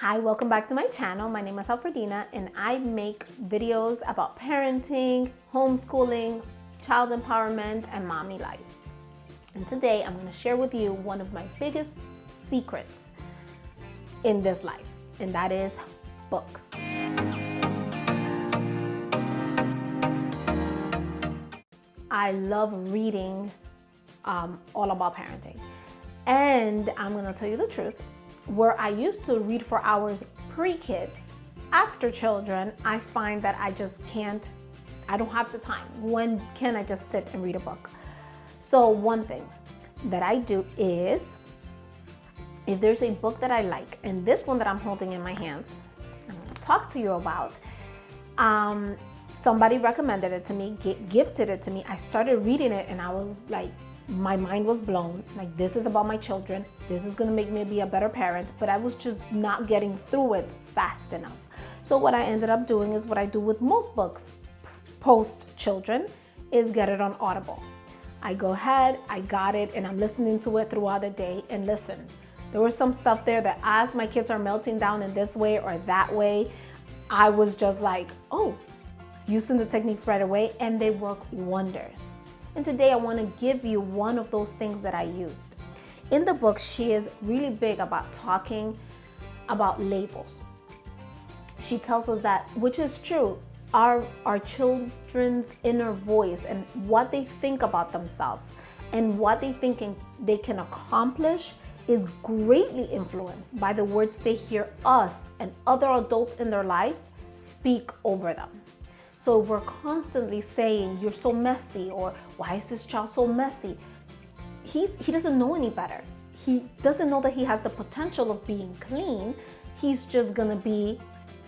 Hi, welcome back to my channel. My name is Alfredina and I make videos about parenting, homeschooling, child empowerment, and mommy life. And today I'm going to share with you one of my biggest secrets in this life, and that is books. I love reading all about parenting. And I'm going to tell you the truth. Where I used to read for hours pre-kids, after children, I find that I just can't, I don't have the time. When can I just sit and read a book? So one thing that I do is, if there's a book that I like, and this one that I'm holding in my hands, I'm going to talk to you about, somebody recommended it to me, gifted it to me. I started reading it and I was like, my mind was blown. Like, this is about my children. This is going to make me be a better parent, but I was just not getting through it fast enough. So what I ended up doing is what I do with most books post children, is get it on Audible. I go ahead, I got it, and I'm listening to it throughout the day. And listen, there was some stuff there that as my kids are melting down in this way or that way, I was just like, oh, using the techniques right away, and they work wonders. And today I want to give you one of those things that I used. In the book, she is really big about talking about labels. She tells us that, which is true, our children's inner voice and what they think about themselves and what they think they can accomplish is greatly influenced by the words they hear us and other adults in their life speak over them. So if we're constantly saying, you're so messy, or why is this child so messy? He doesn't know any better. He doesn't know that he has the potential of being clean. He's just gonna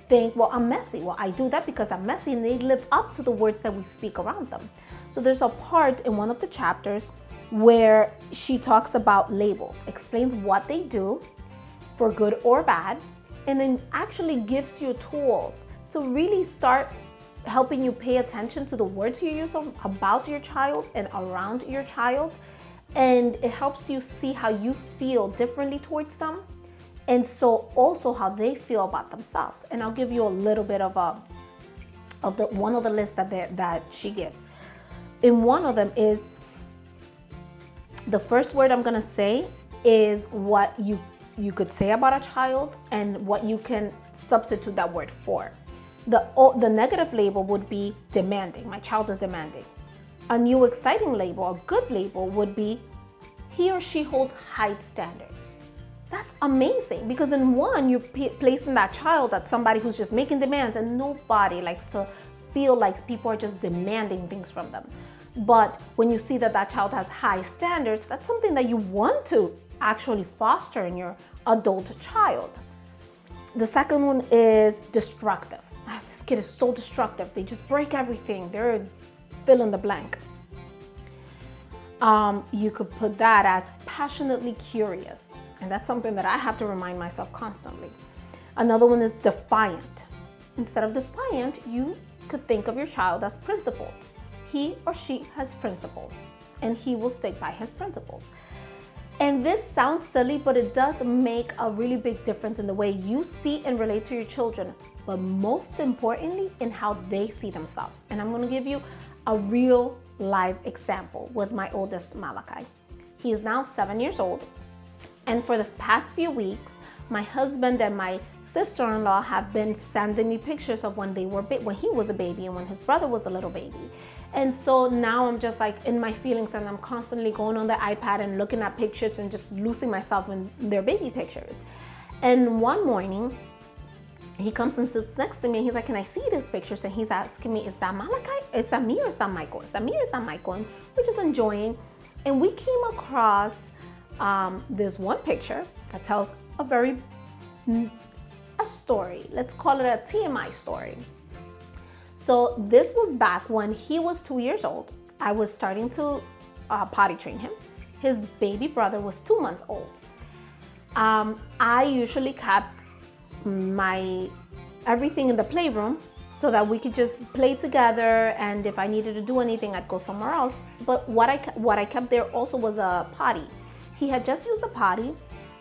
think, well, I'm messy. Well, I do that because I'm messy, and they live up to the words that we speak around them. So there's a part in one of the chapters where she talks about labels, explains what they do for good or bad, and then actually gives you tools to really start helping you pay attention to the words you use about your child and around your child. And it helps you see how you feel differently towards them, and so also how they feel about themselves. And I'll give you a little bit of one of the lists that she gives. In one of them is, the first word I'm gonna say is what you could say about a child and what you can substitute that word for. The negative label would be demanding. My child is demanding. A new exciting label, a good label, would be he or she holds high standards. That's amazing, because in one, you're placing that child as somebody who's just making demands, and nobody likes to feel like people are just demanding things from them. But when you see that child has high standards, that's something that you want to actually foster in your adult child. The second one is destructive. This kid is so destructive. They just break everything. They're fill in the blank. You could put that as passionately curious. And that's something that I have to remind myself constantly. Another one is defiant. Instead of defiant, you could think of your child as principled. He or she has principles, and he will stick by his principles. And this sounds silly, but it does make a really big difference in the way you see and relate to your children, but most importantly, in how they see themselves. And I'm gonna give you a real live example with my oldest, Malachi. He is now 7 years old. And for the past few weeks, my husband and my sister-in-law have been sending me pictures of when he was a baby and when his brother was a little baby. And so now I'm just like in my feelings, and I'm constantly going on the iPad and looking at pictures and just losing myself in their baby pictures. And one morning, he comes and sits next to me, and he's like, can I see these pictures? And he's asking me, is that Malachi? Is that me or is that Michael? Is that me or is that Michael? And we're just enjoying. And we came across this one picture that tells a story. Let's call it a TMI story. So this was back when he was 2 years old. I was starting to potty train him. His baby brother was 2 months old. I usually kept everything in the playroom so that we could just play together, and if I needed to do anything, I'd go somewhere else. But what I kept there also was a potty. He had just used the potty,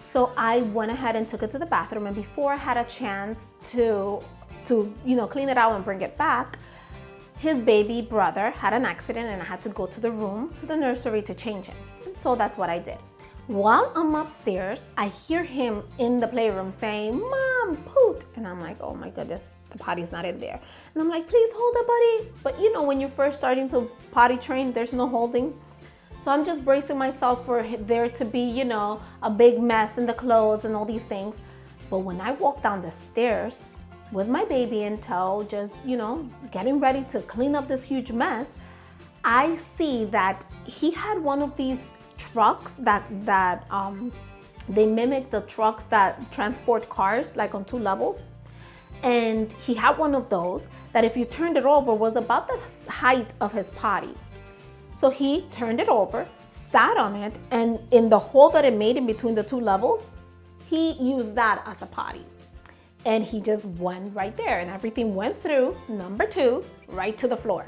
So I went ahead and took it to the bathroom, and before I had a chance to clean it out and bring it back, his baby brother had an accident and I had to go to the room, to the nursery, to change him. And so that's what I did. While I'm upstairs, I hear him in the playroom saying, "Mom, poot." And I'm like, oh my goodness, the potty's not in there. And I'm like, "Please hold it, buddy." But when you're first starting to potty train, there's no holding. So I'm just bracing myself for there to be, a big mess in the clothes and all these things. But when I walk down the stairs with my baby in tow, just, getting ready to clean up this huge mess, I see that he had one of these trucks that they mimic the trucks that transport cars, like on 2 levels. And he had one of those that if you turned it over was about the height of his potty. So he turned it over, sat on it, and in the hole that it made in between the 2 levels, he used that as a potty. And he just went right there, and everything went through number 2 right to the floor.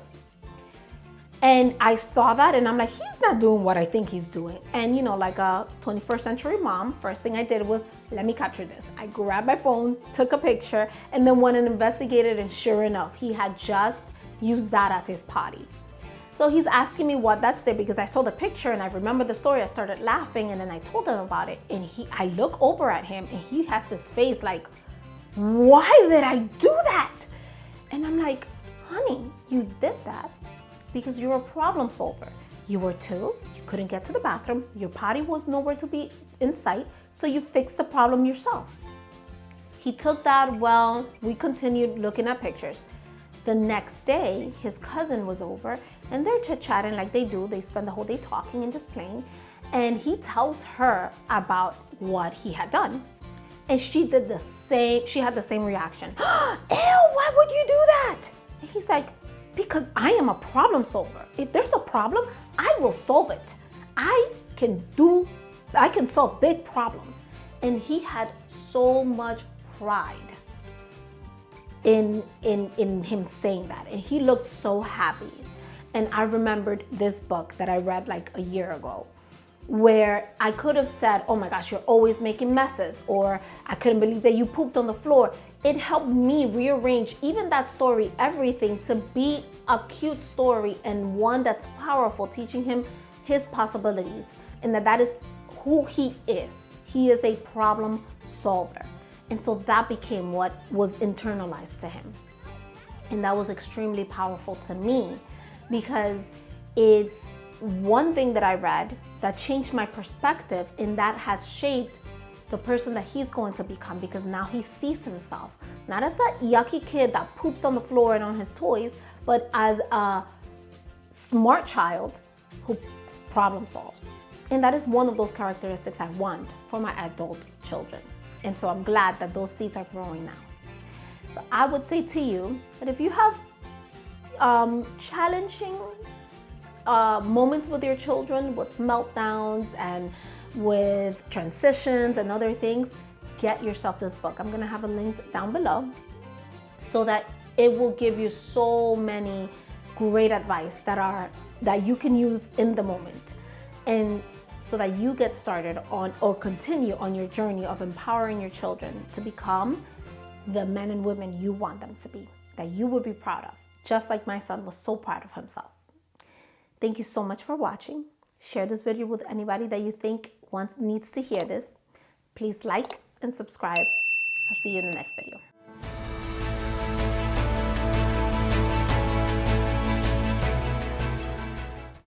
And I saw that and I'm like, he's not doing what I think he's doing. And like a 21st century mom, first thing I did was, let me capture this. I grabbed my phone, took a picture, and then went and investigated, and sure enough, he had just used that as his potty. So he's asking me what that's there because I saw the picture and I remember the story. I started laughing and then I told him about it, and I look over at him and he has this face like, why did I do that? And I'm like, honey, you did that because you're a problem solver. You were 2, you couldn't get to the bathroom, your potty was nowhere to be in sight, so you fixed the problem yourself. He took that. Well, we continued looking at pictures. The next day, his cousin was over and they're chit-chatting like they do. They spend the whole day talking and just playing. And he tells her about what he had done. And she did the same. She had the same reaction. Ew, why would you do that? And he's like, because I am a problem solver. If there's a problem, I will solve it. I can solve big problems. And he had so much pride in him saying that, and he looked so happy. And I remembered this book that I read like a year ago, where I could have said, oh my gosh, you're always making messes, or I couldn't believe that you pooped on the floor. It helped me rearrange even that story, everything, to be a cute story and one that's powerful, teaching him his possibilities, and that is who he is. He is a problem solver. And so that became what was internalized to him. And that was extremely powerful to me because it's one thing that I read that changed my perspective, and that has shaped the person that he's going to become, because now he sees himself not as that yucky kid that poops on the floor and on his toys, but as a smart child who problem solves. And that is one of those characteristics I want for my adult children. And so I'm glad that those seeds are growing now. So I would say to you that if you have challenging moments with your children, with meltdowns and with transitions and other things, get yourself this book. I'm gonna have a link down below so that it will give you so many great advice that you can use in the moment, and so that you get started on or continue on your journey of empowering your children to become the men and women you want them to be, that you would be proud of, just like my son was so proud of himself. Thank you so much for watching. Share this video with anybody that you think needs to hear this. Please like and subscribe. I'll see you in the next video.